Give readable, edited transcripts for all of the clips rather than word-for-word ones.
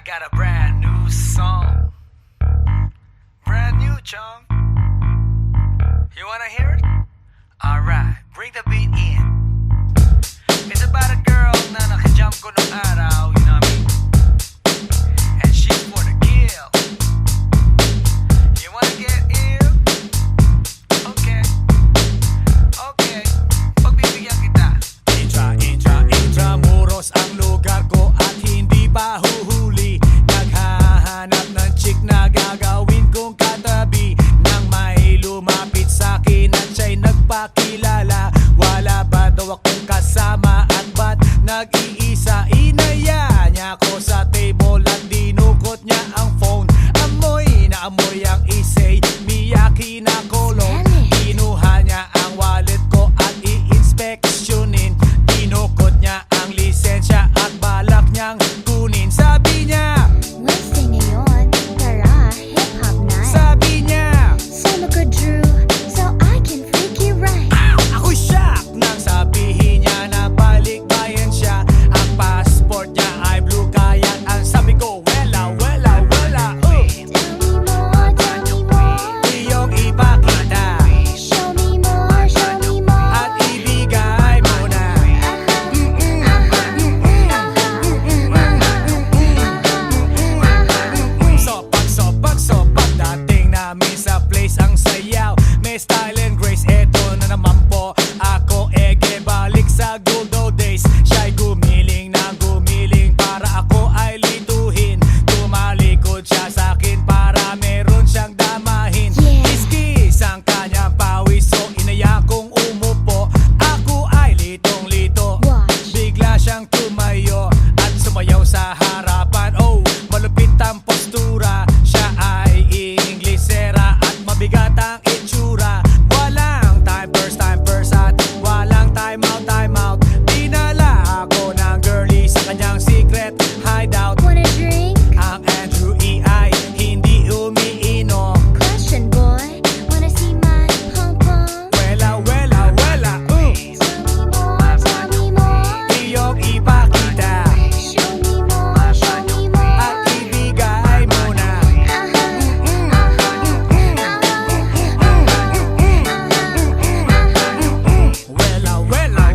got a brand new song. Brand new, chong. You wanna hear it? Alright, bring the beat in. It's about a girl na nakajump ko nung araw, you know what I mean? And she's for the kill. You wanna get ill? Okay. Okay, pagbibigyan kita. Intramuros ang lugar ko at hindi pa huhuli. Naghahanap ng chick na gagawin kong katabi. Nang may lumapit sa'kin at siya'y nagpakilala. Wala ba daw akong kasama at ba't nag-iisa? Inaya niya ako sa table at dinukot niya ang phone. Amoy na amoy ang isay, Miyaki na kolong. Kinuha niya ang wallet ko at i-inspeksyonin. Dinukot niya ang lisensya at balak niyang kunin. Sabi niya, Listing ngayon, tara, hip-hop night. sabi niya, Solo ko Drew, so I can freak you right. ako'y shock nang sabihin niya na balikbayan siya. Ang passport niya ay blue, kaya ang sabi ko, wala, wala, wala. Tell me more, Iyong ipakita show me more, show me more. at ibigay mo na. So pagdating namin sa place ang sayaw, may style and grace. Eto na naman po ako, ege balik sa good old days. Siya'y gumiling na gumiling para ako ay lituhin. Tumalikod siya sa'kin para meron siyang damahin. Yeah. Kiskis ang kanyang pawis, so inaya kong umupo. Ako ay litong-lito. Watch. Bigla siyang tumayo at sumayaw sa harapan. Oh, malupit ang postura. Siya ay Inglesera at mabigat ang itsura. Walang time first at walang time out. Dinala ako ng girlie sa kanyang secret hideout. Wanna drink? Ang Andrew E. ay hindi umiinom. Question boy, wanna see my pom-pom? Wela. Tell me more, Iyong ipakita show me more, show me at more. ibigay mo na.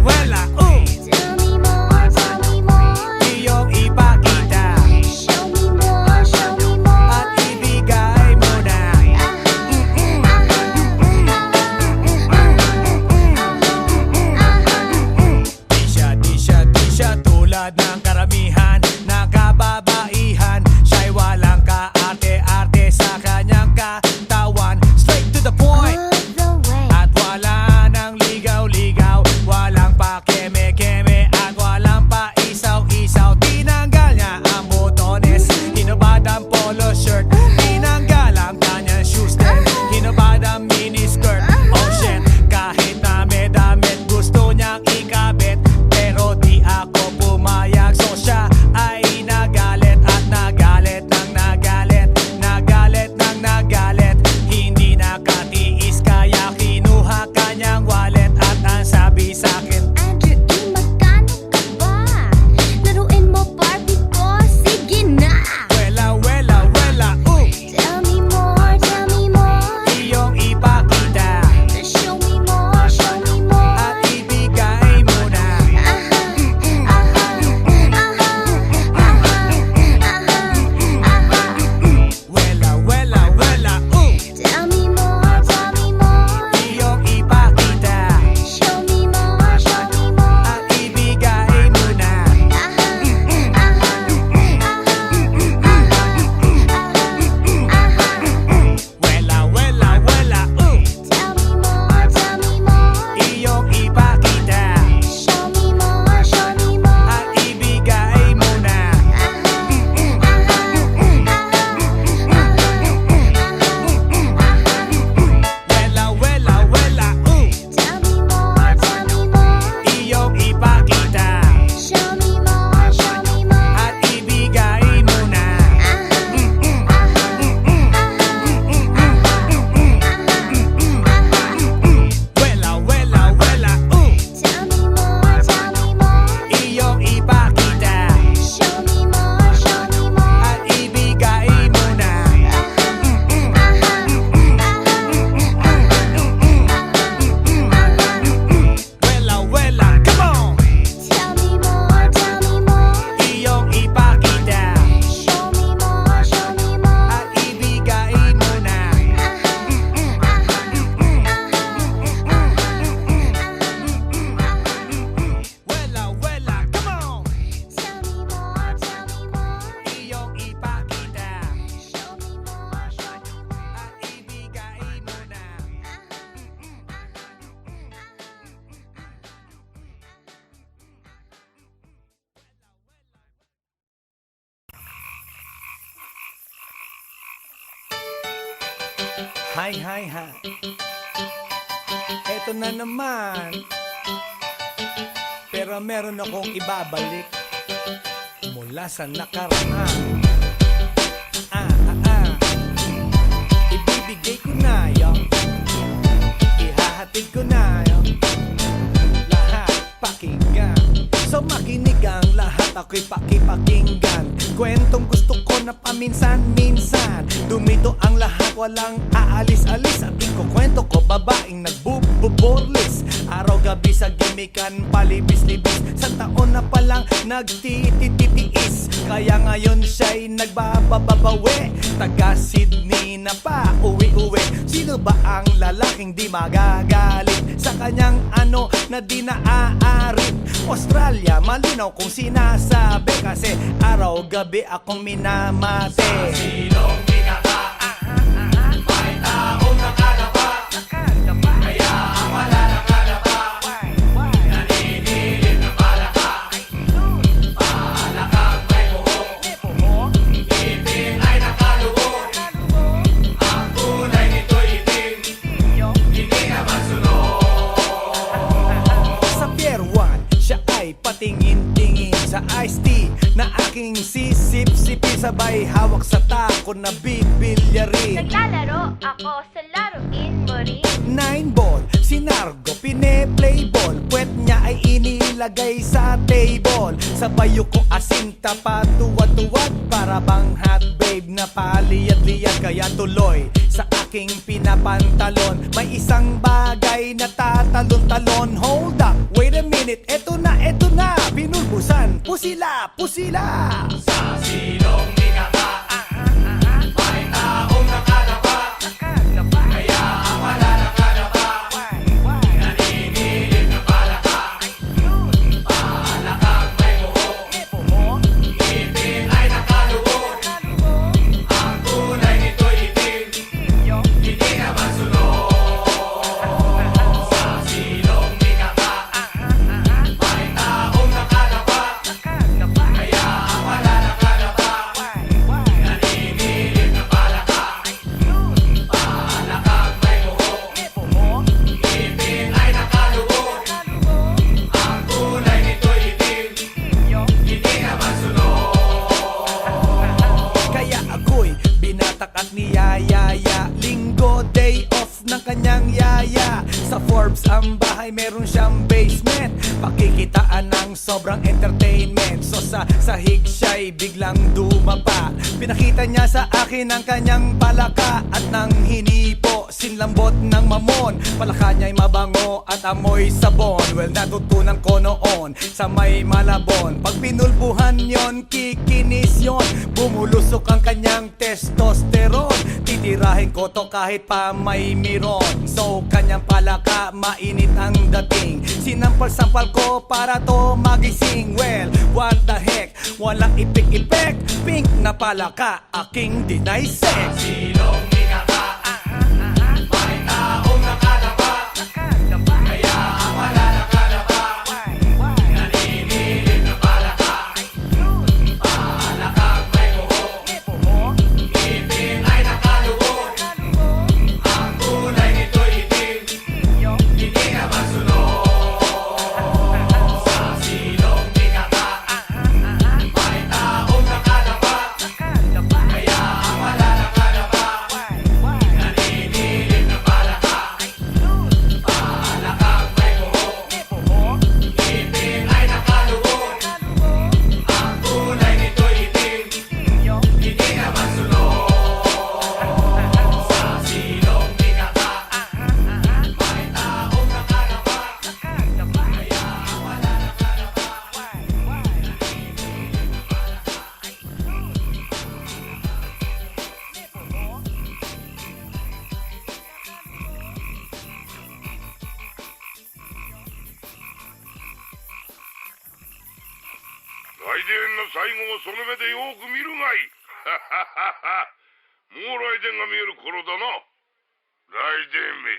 Wela. Tell me more, Iyong ipakita show me more, show me more. at ibigay mo na. Di siya tulad ng karamihan na kababaihan. Siya'y walang kaarte-arte sa kanyang katawan. Straight to the point All the way. at wala nang ligaw-ligaw. Walang pa keme-keme at walang pa isaw-isaw. Tinanggal niya ang botones, hinubad ang polo shirt. Tinanggal ang kanyang shoes, then hinubad ang miniskirt. Oh shit, kahit na may damit gusto niyang ikabit, pero di ako pumayag. So siya ay nagalit at Hi, hi, hi. Eto na naman. Pero meron akong ibabalik mula sa nakaraan. Ibibigay ko na yo. Ihahatid ko na yo. Lahat pakinggan. So makinig ang lahat, ako'y pakipakinggan. Kwentong gusto ko na paminsan-minsan. Dumito ang lahat, walang aalis-alis. At ikukwento ko, babaeng nagbububorlis. Araw-gabi sa gimikan, palibis-libis. Sa taon na palang nagtititiis. Kaya ngayon siya'y nagbababawi. Taga Sydney na pa, uwi-uwi. Sino ba ang lalaking di magagalit sa kanyang ano na di naaarit? Australia, malinaw kung sinasabi. Kasi araw-gabi akong minamate. Sa silong di kata, may taong nakadapa. Kaya ang wala nakadapa, naninilig na palaka. Palakang may buhok, ngipin ay nakalubog. Ang kulay nito'y itim, hindi na masunod. Sa Pier 1, siya ay patingin-tingin sa iced tea na aking sisip-sipin. Sabay hawak sa tako na bibilyarin. Naglalaro ako sa laruin mo rin. 9 ball, sinargo, pine-playball. Puwet niya ay inilagay sa table. Sabay ko asinta pa tuwad-tuwad. Para bang hot babe na paliyad-liyad. Kaya tuloy sa aking pinapantalon may isang bagay na tatalon-talon. Hold up, wait a minute, eto na, binulbusan, pusila, pusila. Sa silong di kata, may taong nakadapa. Kaya ang wala nakadapa, naninilig na palaka. Palakang may buhok, ngipin ay nakalubog. Ang kulay nito'y itim, hindi na masunod. Sa silong di kata, may taong nakadapa. Kaya ang wala nakadapa, naninilig na palaka. Palakang may buhok, ngipin ay nakalubog. Ang kulay nito'y itim, hindi na masunod. Kaya ako'y binatak at niyayaya. Linggo, day off ng kanyang yaya. Sa Forbes ang bahay, meron siyang basement. Pakikitaan ng sobrang entertainment. So sa sahig siya'y biglang dumapa. Pinakita niya sa akin ang kanyang palaka. At nang hinipo, sinlambot ng mamon. Palaka niya'y mabango at amoy sabon. Well, natutunan ko noon sa may Malabon. Pag pinulbuhan yon, kikinis yon. Bumulusok ang kanyang testosterone. Titirahin ko to kahit pa may miron. So kanyang palaka, mainit ang dating. Sinampal-sampal ko para to magising. Well, what the heck, walang ipik-ipek. Pink na palaka, aking dinaysek. Silong di kata, may taong nakadapa. Kaya ang wala nakadapa, naninilig na palaka. Palakang may buhok, ngipin ay nakalubog. Ang kulay nito'y itim, hindi na masunod. Sa silong di kata, may taong nakadapa. Kaya ang wala nakadapa, naninilig na palaka. Palakang may buhok, ngipin ay nakalubog. Ang kulay nito'y itim, hindi na masunod. Sa silong di kata, may taong nakadapa. Kaya ang wala nakadapa, naninilig na palaka.来電の最後をその目でよく見るがいい。もう来電が見える頃だな。来電め。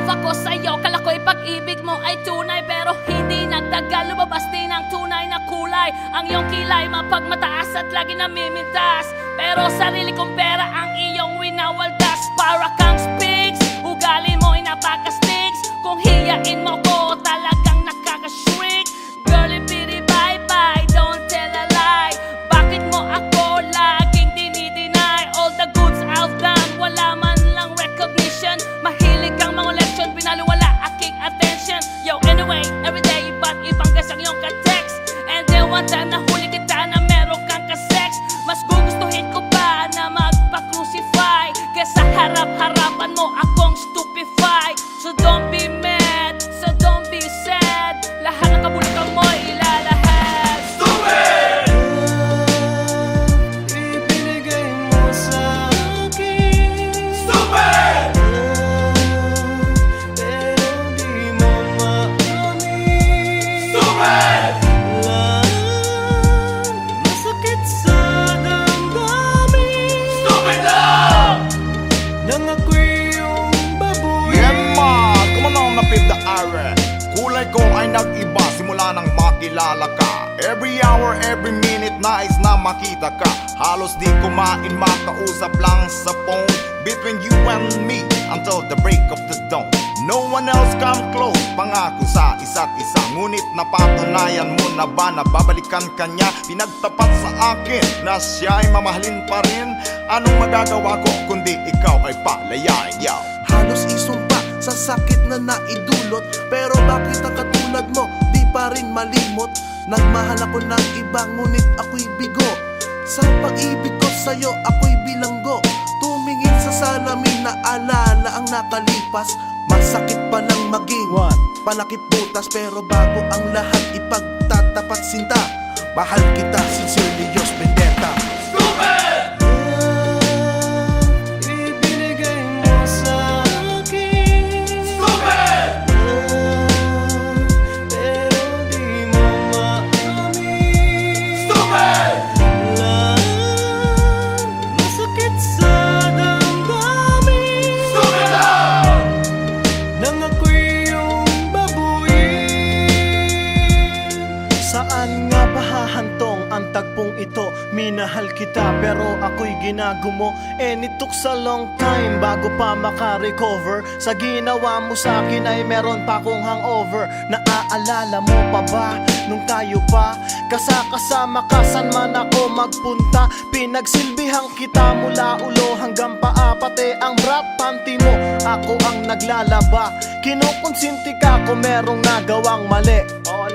ako sa'yo. Kala ko'y pag-ibig mo ay tunay, pero hindi nagtagal, lumabas din ang tunay na kulay. Ang iyong kilay mapagmataas at lagi namimintas, pero sarili kong pera ang iyong winawaldas. Para kang spigs, ugali mo'y napaka-sticks. Kung hiyain mo ko, talagang nakaka-shrink. Girlie bitty bye-bye, don't tell a lie. Bakit mo ako laging dinideny? All the goods I've done, wala man lang recognition. Mahilig kang mga leksyon, binaliwala aking attention. Yo, anyway, everyday, ba't ibang gas ang iyong ka-text? And then one time nahuli kita na meron kang ka-sex. Mas gugustuhin ko pa na magpa-crucify kesa harap-harapan mo akong stupefy. So don't be mad, so don't be sad. Lahat ng kabulikan mo ilalahad. Stupid! Ibinigay mo sa akin Stupid! pero di mo maamin. Stupid! Masakit sa damdamin Stupid lang! nang ako'y iyong babuyin. Yema, kumanang napid the are. Kulay ko ay nag-iba simula nang makilala ka. Every hour, every minute, nais na makita ka. Halos di kumain, makausap lang sa phone. Between you and me, until the break of the dawn. No one else come close, pangako sa isa't isa. Ngunit napatunayan mo na ba na babalikan ka niya? Pinagtapat sa akin na siya'y mamahalin pa rin. Anong magagawa ko kundi ikaw ay palayain, yaw? Halos isumpa sa sakit na naidulot, pero bakit ang katulad mo di pa rin malimot? Nagmahal ako ng iba ngunit ako'y bigo. Sa pag-ibig ko sa'yo ako'y bilanggo. Tumingin sa salamin na alala ang nakalipas. Masakit pa lang maging palakip butas, pero bago ang lahat ipagtatapat sinta. Mahal kita, sincerely yours, Vendetta. Ibinigay mo sa akin pero di mo maamin. Masakit sa damdamin nang ako'y iyong babuyin. Saan nga ba hahantong ang tagpong ito? Minahal kita pero ako'y ginagumo. And it took a long time bago pa makarecover. Sa ginawa mo sa akin ay meron pa akong hangover. Naaalala mo pa ba nung tayo pa kasama ka saan man ako magpunta? Pinagsilbihan kita mula ulo hanggang paa, pati ang bra panty mo ako ang naglalaba. Kinukonsinti ka kung merong nagawang mali. Oo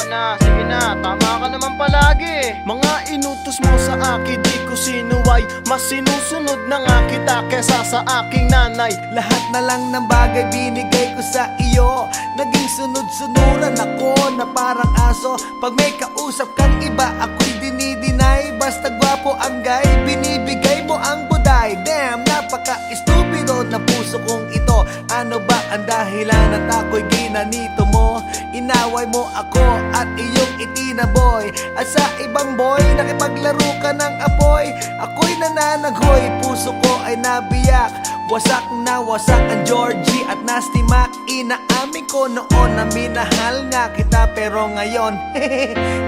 na, sige na, tama ka naman palagi. Mga inutos mo sa akin di ko sinuway. Mas sinusunod na nga kita kesa sa aking nanay. Lahat na lang ng bagay binigay ko sa iyo. Naging sunod-sunuran ako na parang aso. Pag may kausap kang iba, ako'y dinideny. Basta gwapo ang guy, binibigay mo ang buday. Damn, napaka-estupido na puso kong ito. Ano ba ang dahilan at ako'y ginanito mo? Inaway mo ako at iyong itinaboy. At sa ibang boy, nakipaglaro ka ng apoy. Ako'y nananaghoy, puso ko ay nabiyak. Wasak na wasak ang Georgie at Nasty Mac. Inaamin ko noon na minahal nga kita, pero ngayon,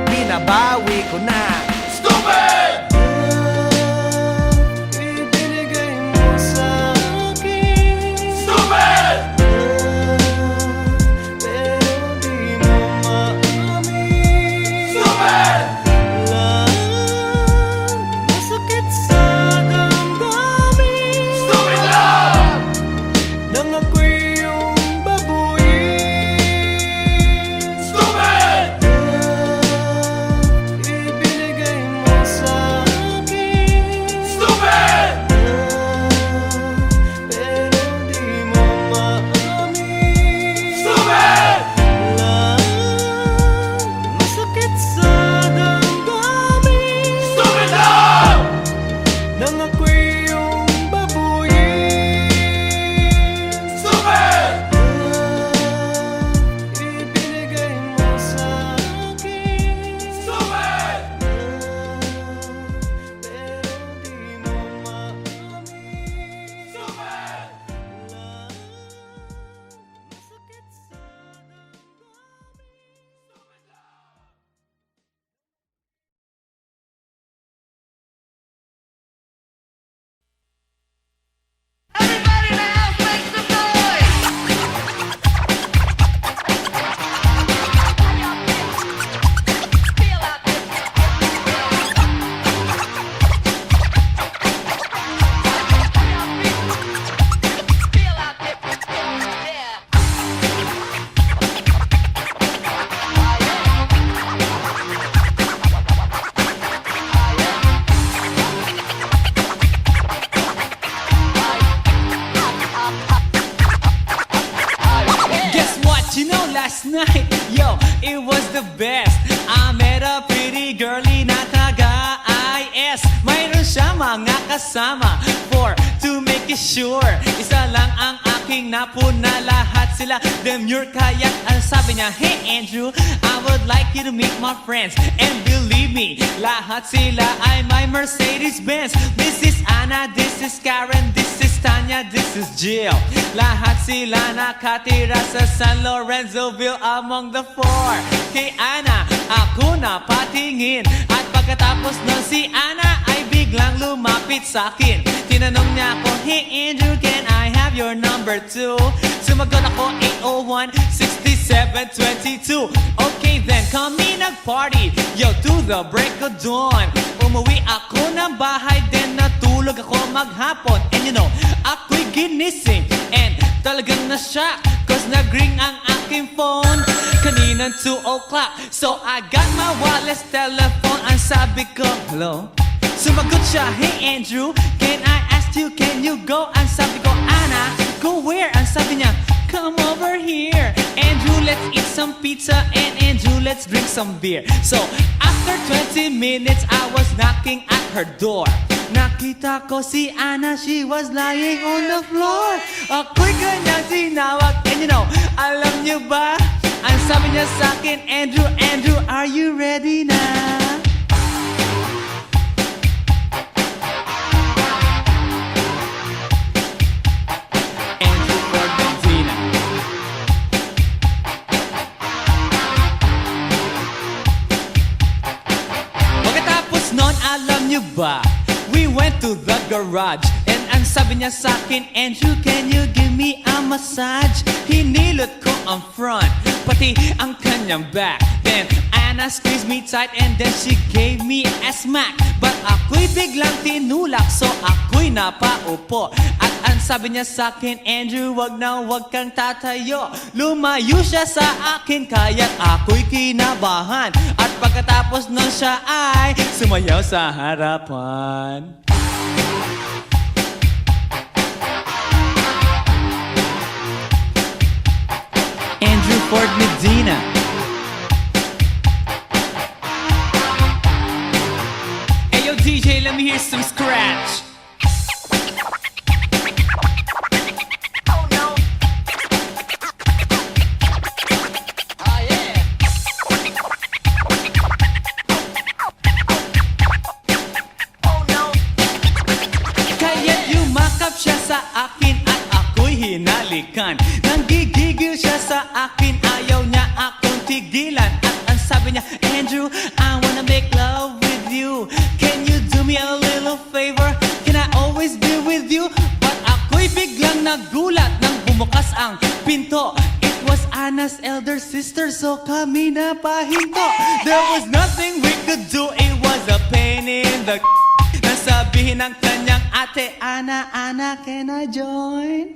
binabawi ko na. Stupid! Ibinigay mo sa akin Stupid! pero di mo maamin. Stupid! Masakit sa damdamin Stupid lang! nang ako'y iyong babuyin. Stupid! Ibinigay mo sa I met a pretty girlie na taga-IS. Mayroon siya mga kasama to make it sure. Isa lang ang aking napuna, lahat sila demure. Kaya ang sabi niya, hey Andrew, I would like you to meet my friends. And believe me, lahat sila ay my Mercedes-Benz. This is Anna, this is Karen, this is Tanya, this is Jill. Lahat sila nakatira sa San Lorenzoville among the four. Kay Anna, ako na patingin. At pagkatapos nun si Anna ay biglang lumapit sa akin. Tinanong niya ako, hey Andrew, can I have your number too? Sumagot ako, 801-6722. Okay then, kami nag-party, yo, to the break of dawn. Umuwi ako ng bahay, then natulog ako maghapon. And you know, ako'y ginising, and talagang na-shock, cause nag-ring ang aking phone kaninang 2 o'clock. So I got my wireless telephone, ang sabi ko, hello? Sumagot siya, hey Andrew, can I ask you, can you go? Ang sabi ko, Anna, go where? Ang sabi niya, come over here. Andrew, let's eat some pizza, and Andrew, let's drink some beer. So, after 20 minutes, I was knocking at her door. Nakita ko si Anna, she was lying on the floor. Ako'y kanyang tinawag, and you know, alam niyo ba? Ang sabi niya sa akin, Andrew, Andrew, are you ready na? Alam niyo ba, we went to the garage, and ang sabi niya sa akin, Andrew, can you give me a massage? Hinilot ko ang front, pati ang kanyang back. Then Anna squeezed me tight, and then she gave me a smack. But ako'y biglang tinulak, so ako'y napaupo. At ang sabi niya sa akin, Andrew, wag na wag kang tatayo. Lumayo siya sa akin, kaya't ako'y kinabahan. At pagkatapos nun siya ay sumayaw sa harapan. Andrew Ford Medina. Hey yo DJ, let me hear some scratch. Siya sa akin at ako'y hinalikan. Nanggigigil siya sa akin, ayaw niya akong tigilan. At ang sabi niya, Andrew, I wanna make love with you. Can you do me a little favor? Can I always be with you? But ako'y biglang nagulat nang bumukas ang pinto. It was Anna's elder sister, so kami na pahinto. There was nothing we could do, it was a pain in the nasabihin ng kanyang ate, Anna, Anna, can I join?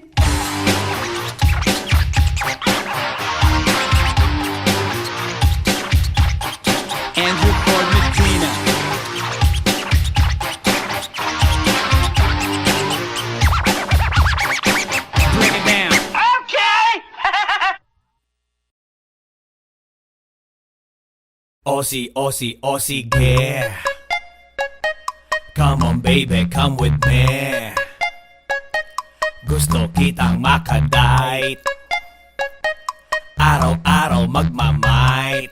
Andrew Ford Medina. Break it down. Okay! Aussie, Aussie, Aussie, yeah. Come on baby, come with me. Gusto kitang makadate, araw-araw magmamight.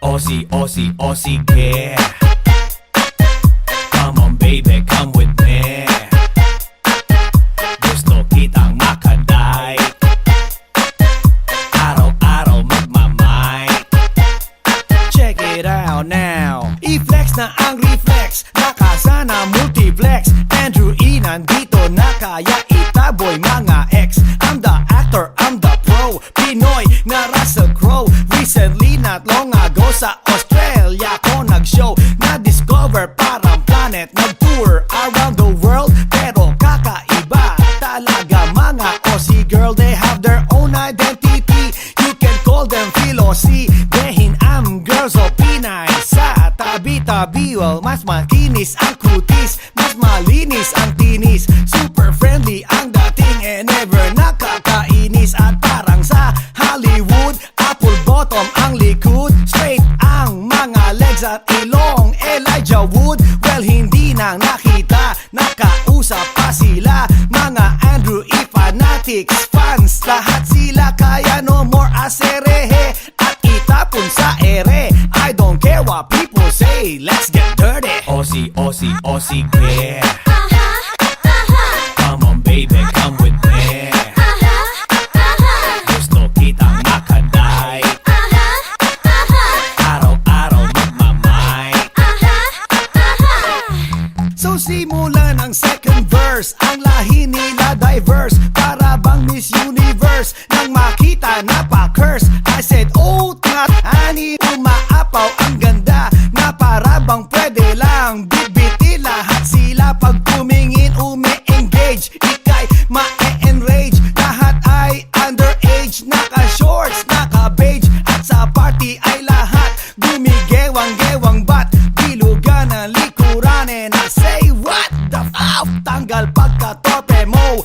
Aussie, Aussie, Aussie, yeah. Come on baby, come with me. Gusto kitang makadate, araw-araw magmamight. Check it out now. I-flex na ang reflex, nakasana multiplex. Andrew E nandito na kaya itaboy mga ex. I'm the actor, I'm the pro, Pinoy na Russell Crowe. Recently, not long ago sa Australia ko nag-show. Na-discover parang planet, nag-tour around the world. Pero kakaiba talaga mga Aussie girl. They have their own identity, you can call them Philosophy. Dehin am girls o Pinay sa tabi-tabi. Well, mas makinis ang kutis, mas malinis ang tinis. Super friendly ang dating, and never nakakainis. At parang sa Hollywood, apple bottom ang likod. good, straight ang mga legs at ilong. Elijah Wood, well hindi nang nakita, nakausap pa sila. Mga Andrew E. fanatics, fans, lahat sila. Kaya no more aserehe at itapon sa ere. I don't care what people say, let's get dirty. Aussie, Aussie, Aussie, yeah. Come on baby, come with me. Gusto kitang makaday, araw-araw magmamay. So simula ng second verse, ang lahi nila diverse, para bang Miss Universe. Nang makita na pa-curse, I said oh not honey, umaapaw ang ganda, na para bang pwede lang bibiti lahat sila. Pag tumingin umi-engage, ikay ma-enrage. Lahat ay underage, naka-shorts, naka-beige, at sa party ay lahat gumigewang-gewang. Bat bilugan ang likuran, and I say what the f***, tanggal pagkatope mo,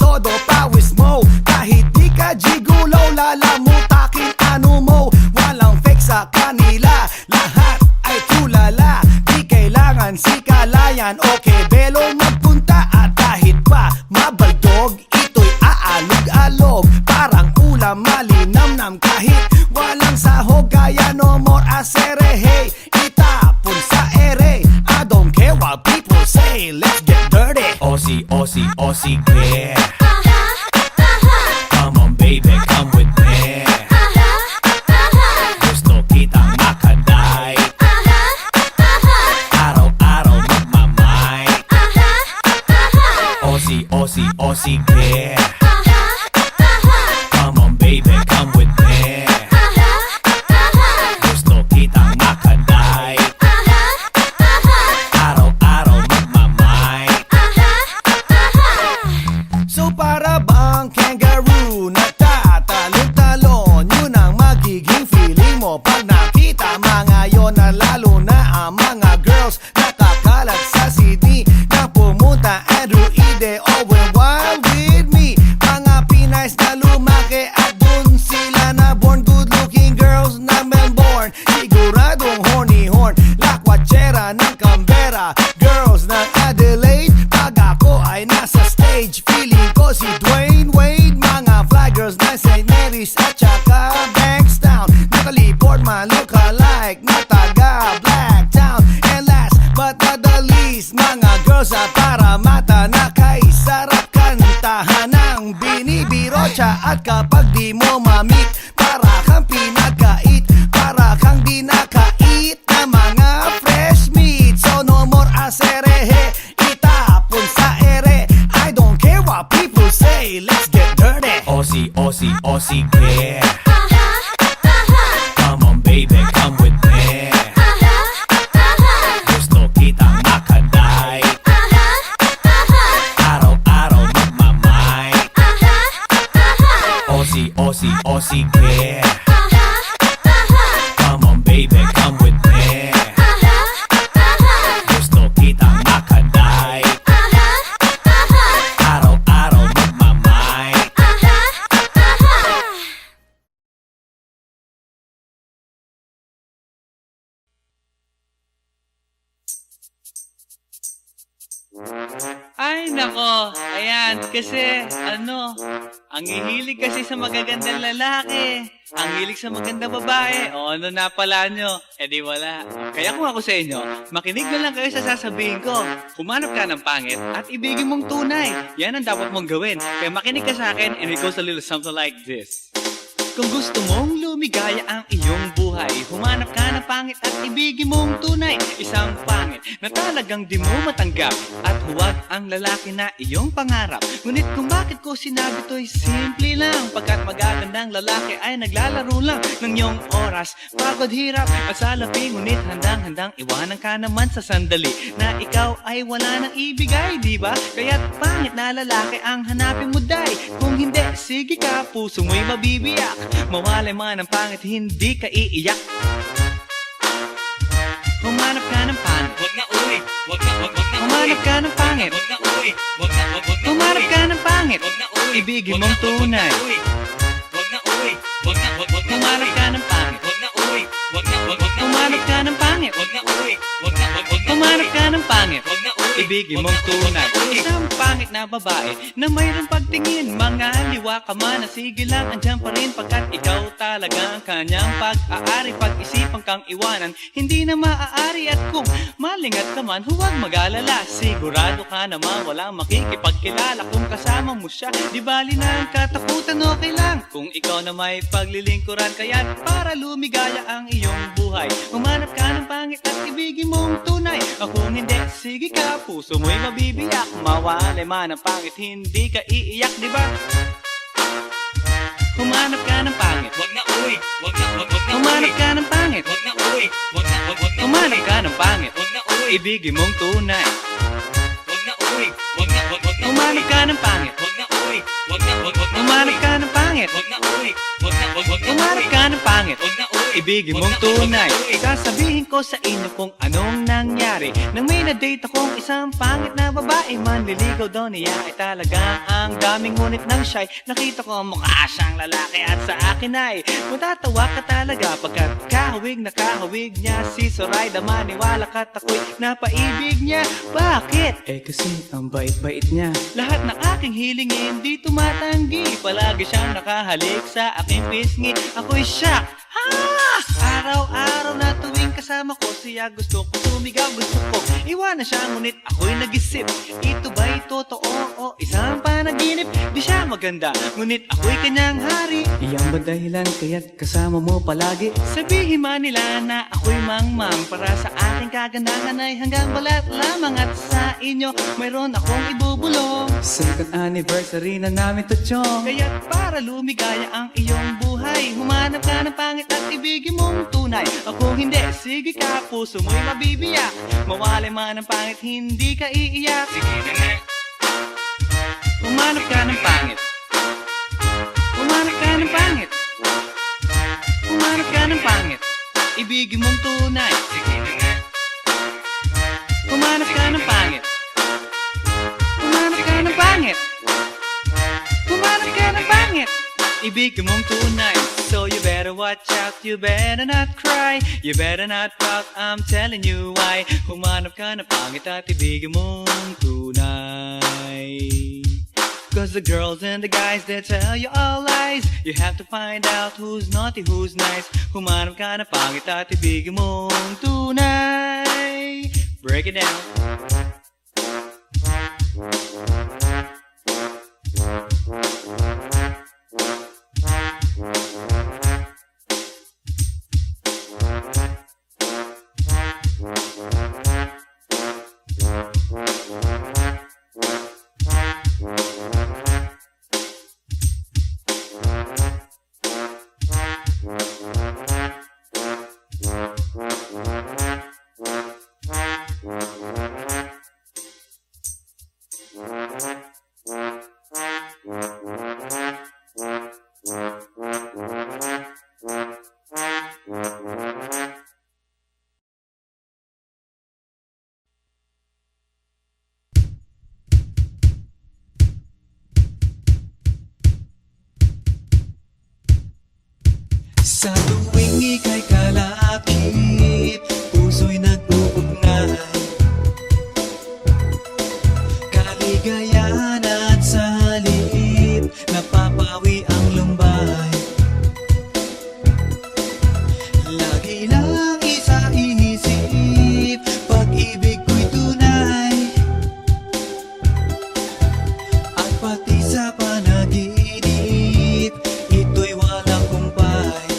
todo pawis mo. Kahit di ka gigulaw, lalamutakin ano mo. Walang fake sa kanila, lahat ay tulala. Di kailangan si kalayan, okay belong magpunta. At kahit pa mabaldog, ito'y aalog-alog, parang ulam malinamnam. Kahit walang sahog, kaya no more aserehe, itapon sa ere. I don't care what people say, let's get dirty. Aussie, Aussie, Aussie, yeah. Come on baby, come with me. Gusto kitang makaday, araw-araw magmamay. Aussie, Aussie, Aussie, yeah. Come on baby, come with me. Gusto kitang makaday, araw-araw magmamay. So para bang kangaroo, nagtatalon-talon, yun ang magiging feeling mo pag nakita mga yon. Na lalo na ang mga girls nakakalat sa CD, na pumunta Andrew Ide, Owen Wild with me. Mga Pinays na lumaki at dun sila na born, good-looking girls na Melbourne, siguradong horny horn, lakwachera ng Canberra, girls ng Adelaide. Pag ako ay nasa stage, feeling ko si Dwayne Wade. Mga flaggers na St. Mary's at saka Bankstown, nakaliport man look-alike na taga Blacktown. And last but not the least, mga girls sa Paramata na kay sarap kantahan ng binibiro siya. At kapag di mo mamit, para kang pinagkait, para kang di nakait na mga fresh meat. So no more aserehe, itapon sa ere. I don't care what people say, let's get dirty. Aussie, Aussie, Aussie, yeah. Come on baby, come with me. Gusto kitang makaday, araw-araw magmamay. Aussie, Aussie, Aussie, yeah. Come on baby, come with me. Gusto kitang makaday, araw-araw magmamay. Ay nako, ayan, kasi ang hihilig kasi sa magagandang lalaki, ang hilig sa magandang babae, o ano na pala nyo, edi wala. Kaya kung ako sa inyo, makinig na lang kayo sa sasabihin ko. Humanap ka ng pangit at ibigin mong tunay. Yan ang dapat mong gawin. Kaya makinig ka sa akin and it goes a little something like this. Kung gusto mong lumigaya ang iyong buhay, humanap ka ng pangit at ibigin mong tunay. Isang pangit na talagang di mo matanggap, at huwag ang lalaki na iyong pangarap. Ngunit kung bakit ko sinabi to'y simple lang, pagkat magagandang lalaki ay naglalaro lang ng iyong oras, pagod, hirap at salapi. Ngunit handang-handang iwanan ka naman sa sandali na ikaw ay wala nang ibigay, diba? Kaya't pangit na lalaki ang hanapin mo, day. Kung hindi, sige ka, puso mo'y mabibiyak. Mawalay man ang pangit, hindi ka iiyak. Humanap ka ng pangit, wag na uwi, wag na. Humanap ka ng pangit, wag na uwi, wag na. Humanap ka ng pangit, wag na uwi, ibigin mong tunay. Wag na uwi, wag na. Humanap ka ng pangit, wag na uwi, Humanap ka ng pangit, humanap ka ng pangit, ibigin mong tunay. Isang pangit na babae na mayroong pagtingin, mga liwa ka man, sige lang, andyan pa rin pagkat ikaw talaga ang kanyang pag-aari. Pag-isipan kang iwanan, hindi na maaari. At kung malingat ka man, huwag mag-alala, sigurado ka naman walang makikipagkilala kung kasama mo siya. Di bali na ang katakutan, okay lang kung ikaw na may paglilingkuran. Kaya't para lumigaya ang iyong buhay, humanap ka ng pangit at ibigin mong tunay. O kung hindi, sige ka, puso mo'y mabibiyak. Mawalay man ang pangit, hindi ka iiyak, di ba? Humanap ka ng pangit, humanap ka ng pangit, humanap ka ng pangit, ibigin mong tunay. Humanap ka ng pangit, humanap ka ng pangit, humanap ka ng pangit, ibigin mong tunay. Sasabihin ko sa inyo kung anong nangyari nang may na-date akong isang pangit na babae. Manliligaw daw niya ay talaga ang daming, ngunit nang siya'y nakita ko mukha siyang lalaki. At sa akin ay matatawa ka talaga pagkat kahawig na kahawig niya si Zoraida. Maniwala ka't ako'y napaibig niya. Bakit? Eh kasi ang bait-bait niya. Lahat ng aking hilingin di tumatanggi. Palagi siyang nakahalik sa aking pisngi. Ako'y shock. Araw-araw na tuwing kasama ko siya, gusto ko sumigaw, gusto ko iwanan siya, ngunit ako'y nag-isip, ito ba'y totoo o isang panaginip? Di siya maganda, ngunit ako'y kanyang hari. Iyan ba dahilan kaya't kasama mo palagi? Sabihin man nila na ako'y mangmang, para sa aking kagandahan ay hanggang balat lamang. At sa inyo mayroon akong ibubulong. Second anniversary na namin to, chong. Kaya't para lumigaya ang iyong buhay, humanap ka ng pangit at ibigin mong tunay. O kung hindi, sige ka, puso mo'y mabibiyak. Mawalay man ang pangit, hindi ka iiyak. Sige na nga. Humanap ka ng pangit, humanap ka ng pangit, humanap ka ng pangit, ibigin mong tunay. Sige na nga. Humanap ka ng pangit, humanap ka ng pangit, humanap ka ng pangit, ibigin mong tunay. So you better watch out, you better not cry, you better not pout, I'm telling you why. Humanap ka ng pangit at ibigin mong tunay. Cause the girls and the guys, they tell you all lies. You have to find out who's naughty, who's nice. Humanap ka ng pangit at ibigin mong tunay. Break it down. Sa tuwing ika'y kalakip, puso'y nag-uugnay. Kaligayahan at sa halip, napapawi ang lumbay. Lagi lang isa inisip, pag-ibig ko'y tunay. At pati sa panaginip, ito'y walang kumpay.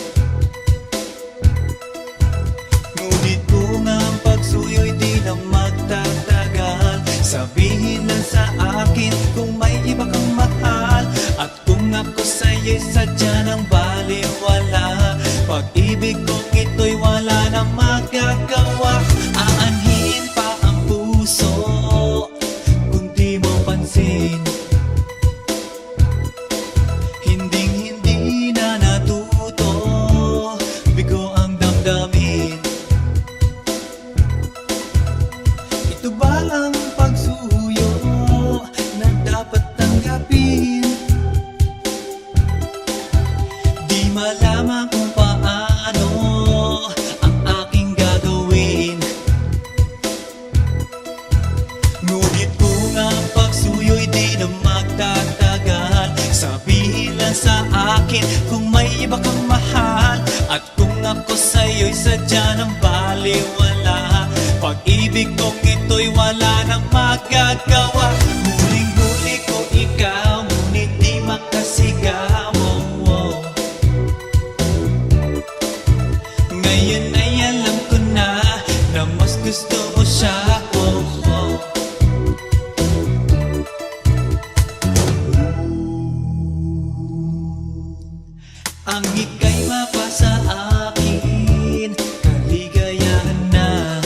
Ngunit kung ang pagsuyo'y di na magtatagal, sabihin lang sa akin kung may iba kang mahal. At kung ako sa'yo'y sadya ng baliwala, pag-ibig kong ito'y wala na magagawa. Aanhin pa ang puso kung di mo pansin, hinding-hindi na natuto, bigo ang damdamin. Ito ba ang pagsuyo na dapat tanggapin? Di malaman kung paano ang baliwala. Pag-ibig kong ito'y wala nang magagawa. Huling-huli ko ikaw, ngunit di makasigaw. Ngayon ay alam ko na mas gusto mo siya. Ang ika'y mapasa akin, kaligayahan na.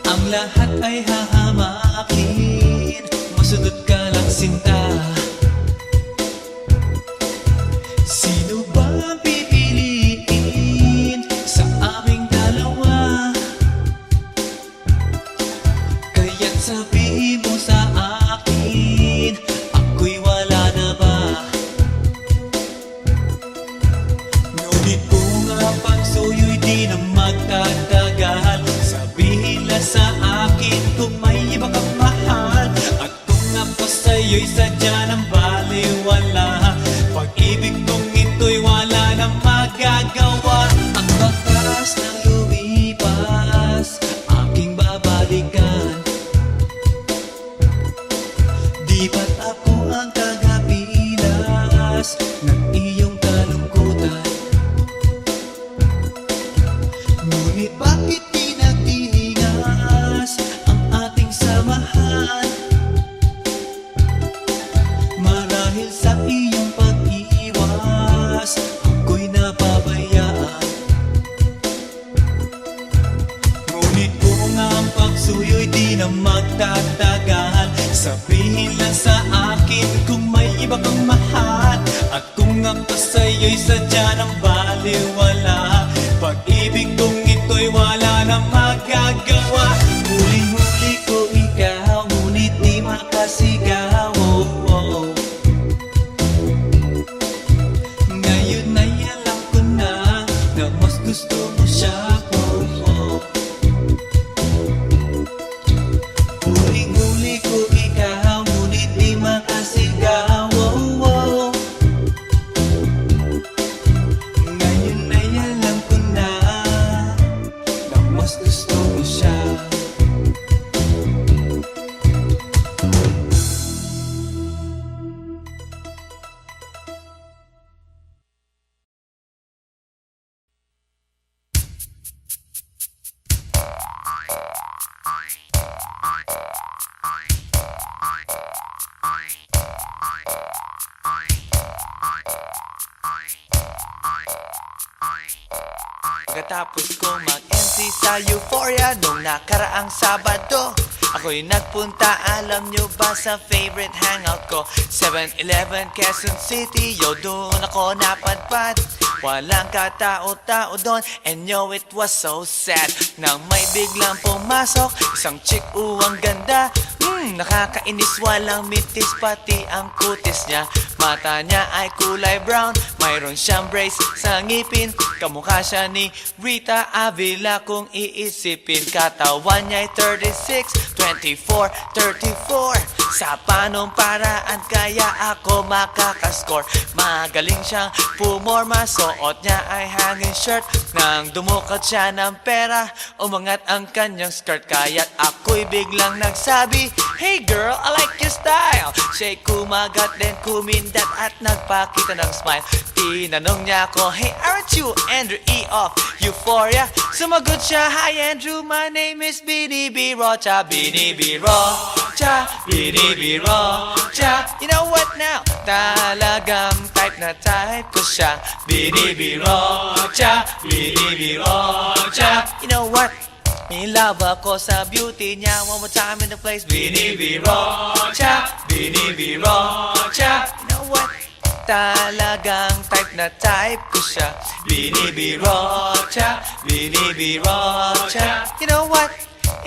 Ang lahat ay hahamakin, masunod ka lang sinta. Sino ba ang pipiliin sa aming dalawa? Kaya't sabihin mo sa akin, ako'y wala na ba? Ngunit kung ang pagsuyo'y di na magtatagal, sabihin lang sa akin kung may iba kang mahal. At kung ako sa'yo'y sadya ng baliwala, pag-ibig kong ito'y wala nang magagawa. Ang bakas ng lumipas, aking babalikan. Di ba't ako ang tagapilas ng iyong kalungkutan? Ngunit bakit di nagtingas ang ating samahan? Marahil sa iyong pag-iwas, ako'y napabayaan. Ngunit kung ang pagsuyo'y di na magtatagal, sabihin lang sa akin kung may iba kang mahal. At kung ako sa'yo'y sadya ng baliwala, pag-ibig kong ito'y wala nang magagawa. Huling-huli ko ikaw, ngunit di makasigaw. Ngayon ay alam ko na mas gusto mo siya. Huling-huli ko ikaw, ngunit di makasigaw. Ngayon ay alam ko na mas gusto mo siya. Pagkatapos ko mag-MC sa Euphoria nung nakaraang Sabado, ako'y nagpunta, alam nyo ba, sa favorite hangout ko, 7-Eleven, Quezon City. Yo, doon ako napadpad, walang katao-tao doon, and yo, it was so sad nang may biglang pumasok isang chick, ang ganda. Nakakainis, walang mitis, pati ang kutis niya. Mata niya ay kulay brown, mayroon siyang brace sa ngipin. Kamukha siya ni Rita Avila kung iisipin. Katawan niya ay 36, 24, 34. Sa panong paraan kaya ako makakascore? Magaling siyang pumorma, suot niya ay hanging shirt. Nang dumukot siya ng pera, umangat ang kanyang skirt. Kaya't ako'y biglang nagsabi, hey girl, I like your style. Siya'y kumagat, then kumindat at nagpakita ng smile. Tinanong niya ako, hey, aren't you Andrew E. of Euphoria? Sumagot siya, hi Andrew, my name is Bini B. Rocha. Bini B. Rocha, Bini B. Rocha. You know what now? Talagang type na type ko siya. Bini B. Rocha, Bini B. Rocha. You know what? In love ako sa beauty niya. One more time in the place. Bini B. Rocha, Bini B. Rocha. You know what? Talagang type na type ko siya. Bini B. Rocha, Bini B. Rocha. You know what?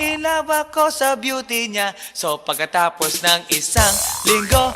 In love ako sa beauty niya. So pagkatapos ng isang linggo,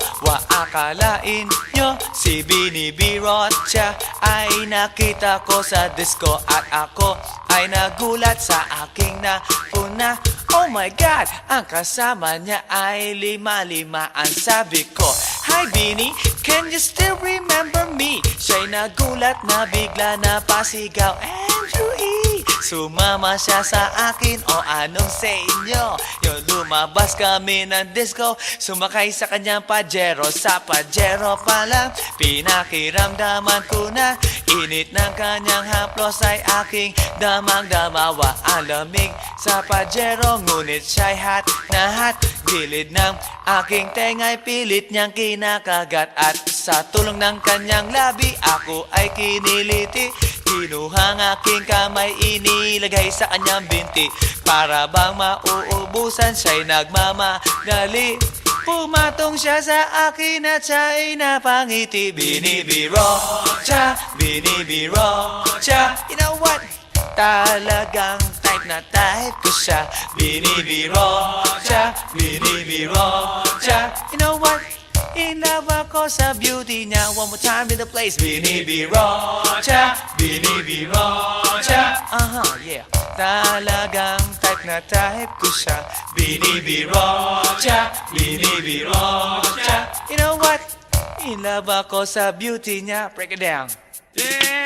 akalain nyo si Bini B. Rocha ay nakita ko sa disco. At ako ay nagulat sa aking napuna. Oh my God, ang kasama niya ay 5-5. Ang sabi ko, Hi Bini, can you still remember me? Siya'y nagulat na bigla na pasigaw Andrew E. Sumama siya sa akin o anong sa inyo? Yung lumabas kami ng disco Sumakay sa kanyang Pajero Sa Pajero pa lang Pinakiramdaman ko na Init ng kanyang haplos ay aking damang-damawa Ang lamig sa Pajero Ngunit siya'y hot na hot Gilid ng aking tenga'y pilit niyang kinakagat At sa tulong ng kanyang labi Ako ay kiniliti Kinuha ang aking kamay Inilagay sa kanyang binti Para bang mauubusan Siya'y nagmamadali Pumatong siya sa akin at siya'y napangiti Binibiro siya, binibiro siya You know what? Talagang type na type ko siya Binibiro siya, binibiro siya You know what? In love ako sa beauty niya One more time in the place Binibiro siya, binibiro siya yeah Talagang type na type ko siya Binibiro siya, binibiro siya You know what? In love ako sa beauty niya Break it down. Yeah.